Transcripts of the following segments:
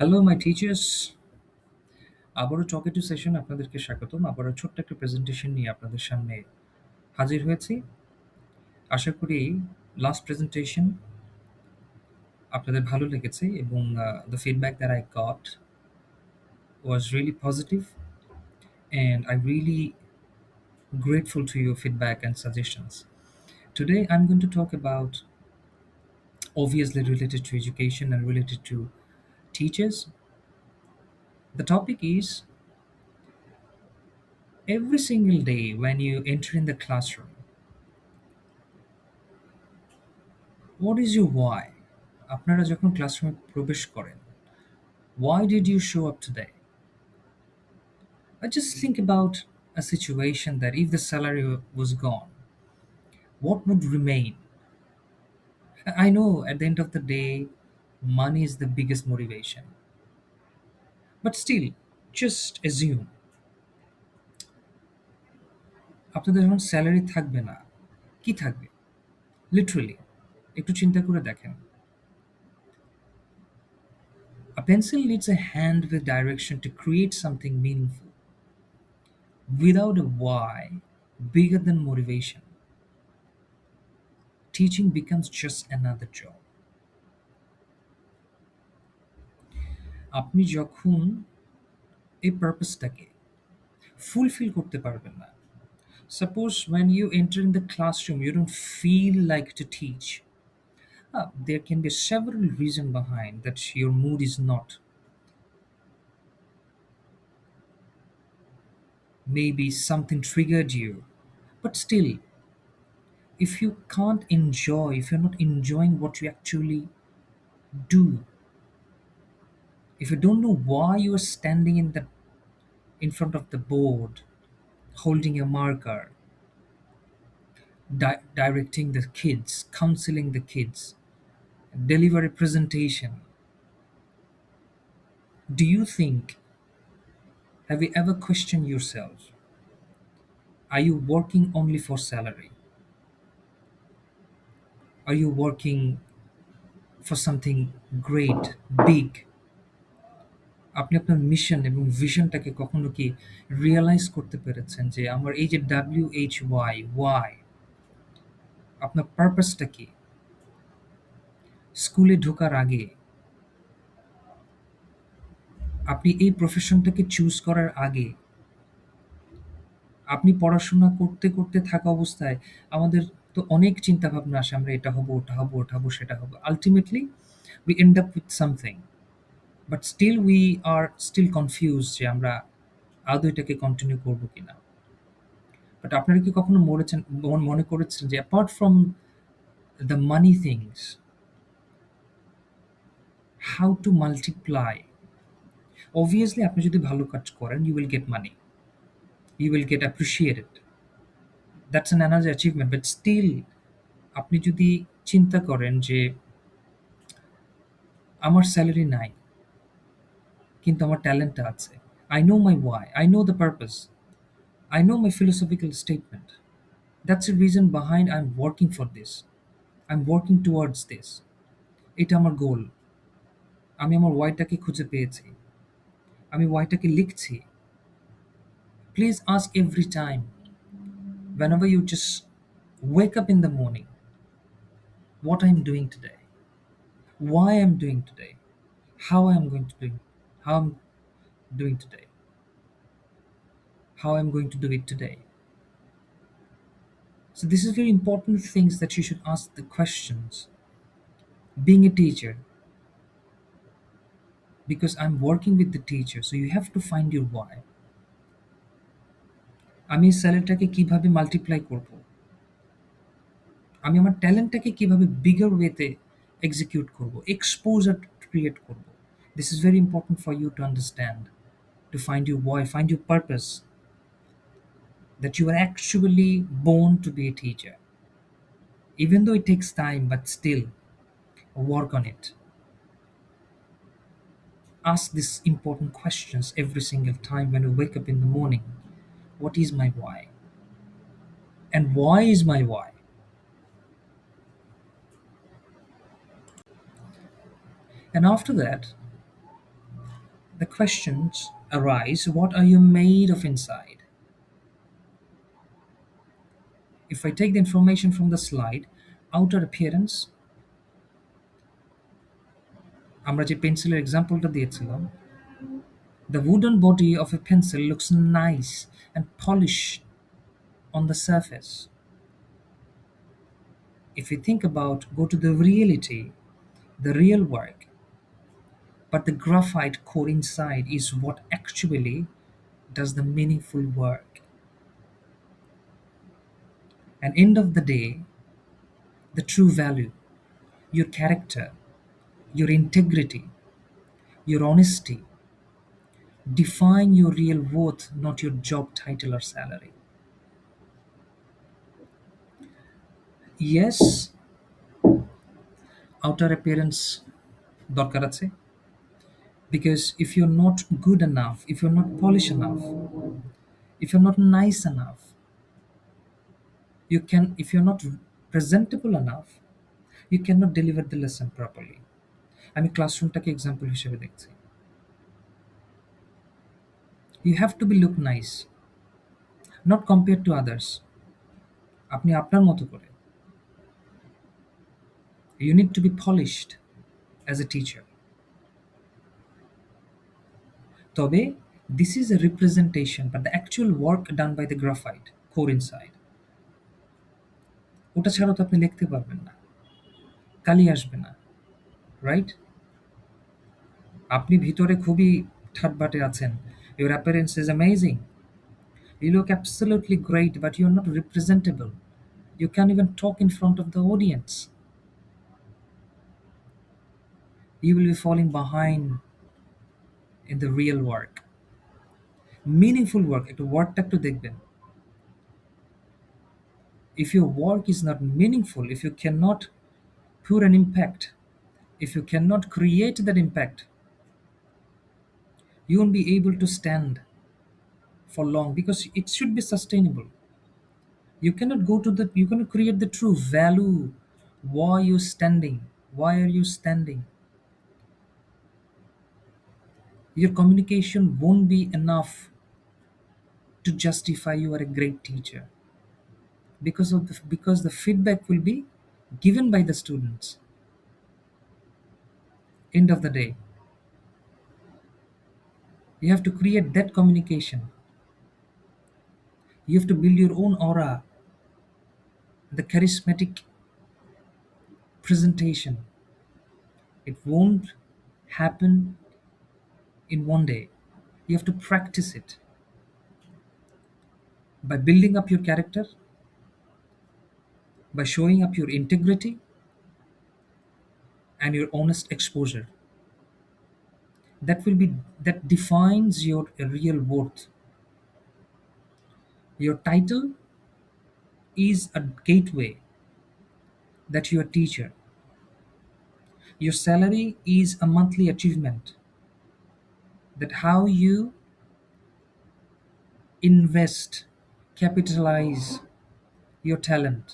Hello my teachers, আবারও টকেটু session আপনাদেরকে স্বাগতম। আবারও ছোট্ট একটা প্রেজেন্টেশন নিয়ে আপনাদের সামনে হাজির হয়েছি। আশা করি লাস্ট প্রেজেন্টেশন আপনাদের ভালো লেগেছে এবং the feedback that I got was really positive and I'm really grateful to your feedback and suggestions. Today I'm going to talk about obviously related to education and related to teachers. The topic is every single day when you enter in the classroom, what is your why? আপনারা যখন ক্লাসরুমে প্রবেশ করেন, why did you show up today? I just think about a situation that if the salary was gone, what would remain? I know at the end of the day, money is the biggest motivation. But still, just assume আপনাদের যখন salary থাকবে না, কি থাকবে? Literally একটু চিন্তা করে দেখেন। A pencil needs a hand with direction to create something meaningful. Without a why bigger than motivation, teaching becomes just another job. আপনি যখন এই পারপাসটাকে ফুলফিল করতে পারবেন না, suppose when you enter in the classroom you don't feel like to teach. There can be several reasons behind that your mood is not. Maybe something triggered you, but still, if you can't enjoy, if you're not enjoying what you actually do, if you don't know why you are standing in front of the board holding a marker, directing the kids, counseling the kids, deliver a presentation, do you think, have you ever questioned yourself, are you working only for salary? Are you working for something great, big? আপনি আপনার mission এবং ভিশনটাকে কখনো কি realise করতে পেরেছেন যে আমার এই যে WHY আপনার পারপাসটা কি? স্কুলে ঢোকার আগে, আপনি এই প্রফেশনটাকে চুজ করার আগে, আপনি পড়াশোনা করতে, করতে থাকা অবস্থায় আমাদের তো অনেক চিন্তাভাবনা আসে, আমরা এটা হবো, ওটা হবো, ওটা হবো, সেটা হবো। Ultimately we end up with something, but still we are still confused যে আমরা আদৌ এটাকে কন্টিনিউ করবো কিনা। বাট আপনারা কি কখনো মনে করেছেন যে apart from the money things, how to multiply? Obviously আপনি যদি ভালো কাজ করেন, you will get money, you will get appreciated, that's an another achievement. But still আপনি যদি চিন্তা করেন যে আমার স্যালারি নাই, কিন্তু আমার ট্যালেন্টটা আছে, I know my why, I know the purpose, I know my philosophical statement, that's the reason behind I am working for this, I am working towards this, এটা আমার গোল, আমি আমার ওয়াইটাকে খুঁজে পেয়েছি, আমি ওয়াইটাকে লিখছি। Please ask every time, whenever you just wake up in the morning, what I'm doing today, why I'm doing today, how I'm going to do, how I'm doing today, how I'm going to do it today. So this is very important things that you should ask the questions. Being a teacher, because I'm working with the teacher, so you have to find your why. আমি স্যালারিটাকে কিভাবে multiply করব, আমি আমার ট্যালেন্টটাকে কিভাবে bigger ওয়েতে execute করব, exposure create করব। This is very important for you to understand, to find your why, find your purpose, that you are actually born to be a teacher. Even though it takes time, but still work on it. Ask these important questions every single time when you wake up in the morning. What is my why? And why is my why? And after that, The questions arise: what are you made of inside? If I take the information from the slide, outer appearance, আমরা যে পেন্সিলের এক্সাম্পলটা দিয়েছিলাম, the wooden body of a pencil looks nice and polished on the surface. If you think about, go to the reality, the real work, but the graphite core inside is what actually does the meaningful work. And end of the day, the true value, your character, your integrity, your honesty, define your real worth, not your job title or salary. Yes, outer appearance দরকার আছে, because if you're not good enough, if you're not polished enough, if you're not nice enough, you can, if you're not presentable enough, you cannot deliver the lesson properly. আমি ক্লাসরুমটাকে example হিসেবে দেখছি। You have to be look nice, not compared to others. আপনি আপনার মতো করে। You need to be polished as a teacher. তবে this is a representation, but the actual work done by the graphite core inside, ওটা ছাড়া তো আপনি লিখতে পারবেন না, কালি আসবে না, রাইট? আপনি ভিতরে খুবই ঠাটবাটে আছেন, your appearance is amazing, you look absolutely great, but you're not representable. You can't even talk in front of the audience. You will be falling behind in the real work. Meaningful work, একটু ওয়ার্কটা একটু দেখবেন। If your work is not meaningful, if you cannot put an impact, if you cannot create that impact, you won't be able to stand for long, because it should be sustainable. You cannot go to the, you cannot create the true value. Why are you standing? Why are you standing? Your communication won't be enough to justify you are a great teacher, because the feedback will be given by the students. End of the day, you have to create that communication. You have to build your own aura, the charismatic presentation. It won't happen in one day. You have to practice it by building up your character, by showing up your integrity and your honest exposure. That defines your real worth. Your title is a gateway that you are a teacher. Your salary is a monthly achievement, that how you invest, capitalize your talent.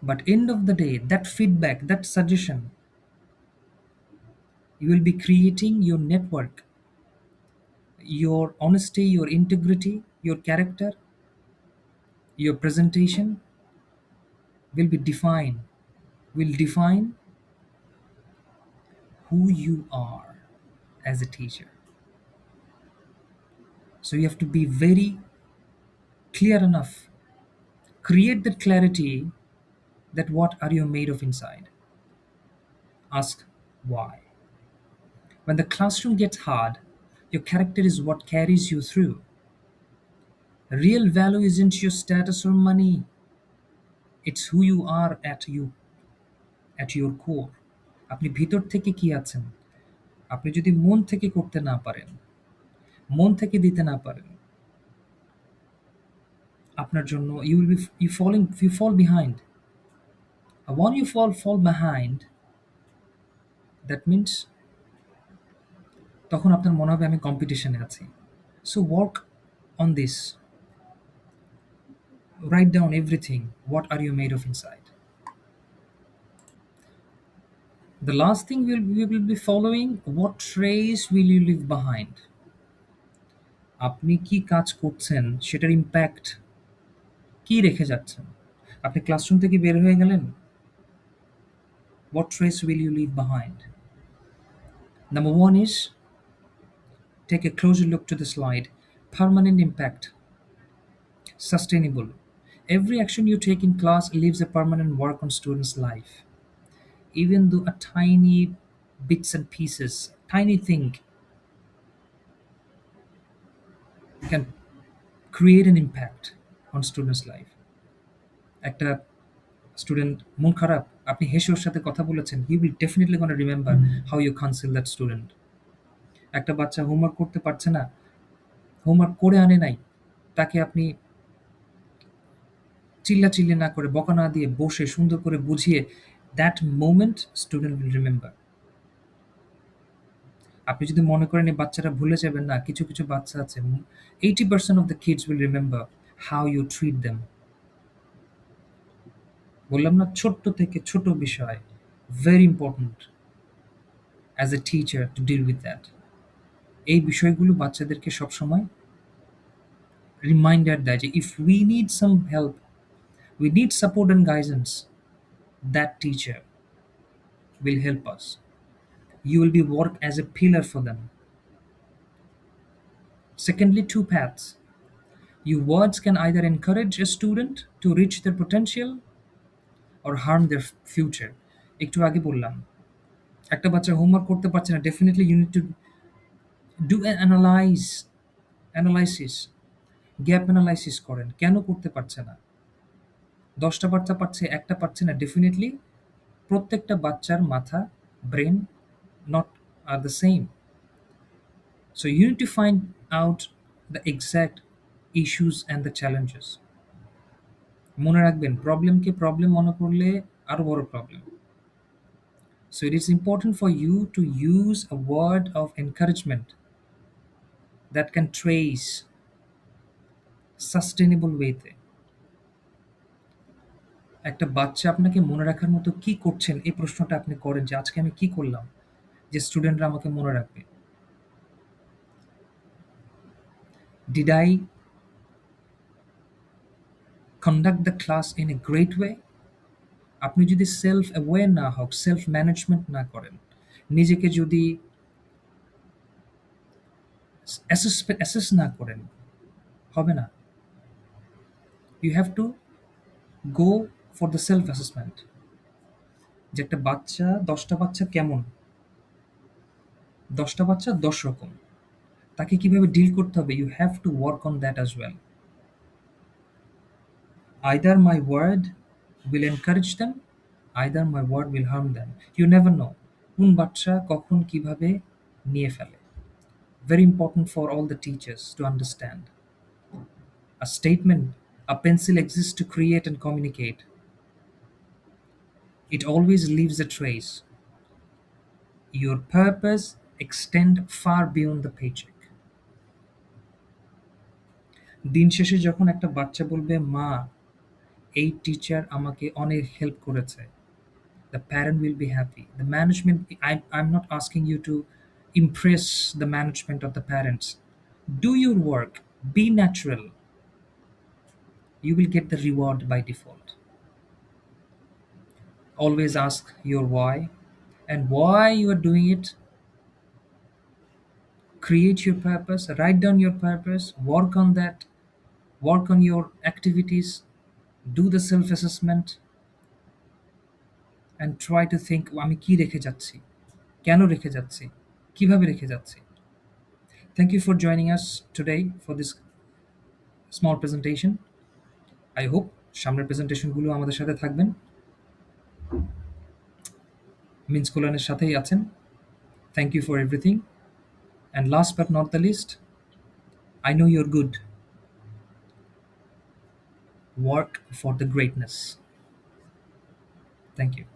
But end of the day, that feedback, that suggestion, you will be creating your network, your honesty, your integrity, your character, your presentation will define who you are as a teacher. So you have to be very clear enough, create that clarity, that what are you made of inside. Ask why. When the classroom gets hard, your character is what carries you through. Real value isn't your status or money. It's who you are at your core. আপনি ভিতর থেকে কি আছেন? আপনি যদি মন থেকে করতে না পারেন, মন থেকে দিতে না পারেন, আপনার জন্য you fall behind. And when you fall behind, that means তখন আপনার মনে হবে আমি কম্পিটিশনে আছি। So work on this. Write down everything. What are you made of inside? The last thing we will be following, what trace will you leave behind? আপনি কি কাজ করছেন সেটার ইম্প্যাক্ট কি রেখে যাচ্ছেন? আপনি ক্লাসরুম থেকে বের হয়ে গেলেন, what trace will you leave behind? Number one is, take a closer look to the slide. Permanent impact, sustainable. Every action you take in class leaves a permanent mark on students' life. Even though a tiny bits and pieces, tiny thing can create an impact on students' life. একটা student মন খারাপ, আপনি হেসে ওর সাথে কথা বলেছেন, he will definitely gonna remember how you counsel that student. একটা বাচ্চা হোমওয়ার্ক করতে পারছে না, হোমওয়ার্ক করে আনে নাই, তাকে আপনি চিল্লাচিল্লি না করে, বকা না দিয়ে বসে সুন্দর করে বুঝিয়ে, that moment student will remember. আপনি যদি মনে করেন এই বাচ্চারা ভুলে যাবেন, না, কিছু কিছু বাচ্চা আছে, 80% of the kids will remember how you treat them. বললাম না, ছোট্ট থেকে ছোট বিষয় very important as a teacher to deal with that. এই বিষয়গুলো বাচ্চাদেরকে সবসময় রিমাইন্ডার দেয় যে if we need some help, we need support and guidance, that teacher will help us. You will be work as a pillar for them. Secondly, two paths. Your words can either encourage a student to reach their potential or harm their future. একটু আগে বললাম, একটা বাচ্চা homework করতে পারছে না, definitely you need to do an analysis, gap analysis করেন, কেন করতে পারছে না। 10টা বাচ্চা পারছে, একটা পারছে না, ডেফিনেটলি প্রত্যেকটা বাচ্চার মাথা, brain not are the same. So you need to find out the exact issues and the challenges. মনে রাখবেন, প্রবলেমকে প্রবলেম মনে করলে আরো বড় problem. So it is important for you to use a word of encouragement that can trace sustainable wayতে। একটা বাচ্চা আপনাকে মনে রাখার মতো কি করছেন, এই প্রশ্নটা আপনি করেন যে আজকে আমি কি করলাম যে স্টুডেন্টরা আমাকে মনে রাখবে। Did I conduct the class in a great way? আপনি যদি সেলফ অ্যাওয়্যার না হোক, সেলফ ম্যানেজমেন্ট না করেন, নিজেকে যদি অ্যাসেস না করেন, হবে না। You have to go for the self assessment, যে একটা বাচ্চা, 10টা বাচ্চা কেমন, 10টা বাচ্চা 10 রকম, তাকে কিভাবে ডিল করতে হবে, you have to work on that as well. Either my word will encourage them, either my word will harm them. You never know কোন বাচ্চা কখন কিভাবে নিয়ে ফেলে। Very important for all the teachers to understand. A statement, a pencil exists to create and communicate. It always leaves a trace. Your purpose extend far beyond the paycheck. দিন শেষে যখন একটা বাচ্চা বলবে, মা, এই টিচার আমাকে অনেক হেল্প করেছে, the parent will be happy. The management, I'm not asking you to impress the management of the parents. Do your work, be natural. You will get the reward by default. Always ask your why and why you are doing it. Create your purpose, write down your purpose, work on that, work on your activities, do the self assessment, and try to think আমি কি রেখে যাচ্ছি, কেন রেখে যাচ্ছি, কিভাবে রেখে যাচ্ছি। Thank you for joining us today for this small presentation. I hope সামনের প্রেজেন্টেশনগুলো আমাদের সাথে থাকবেন, মিনসকোলানের সাথেই আছেন। Thank you for everything. And last but not the least, I know you're good. Work for the greatness. Thank you.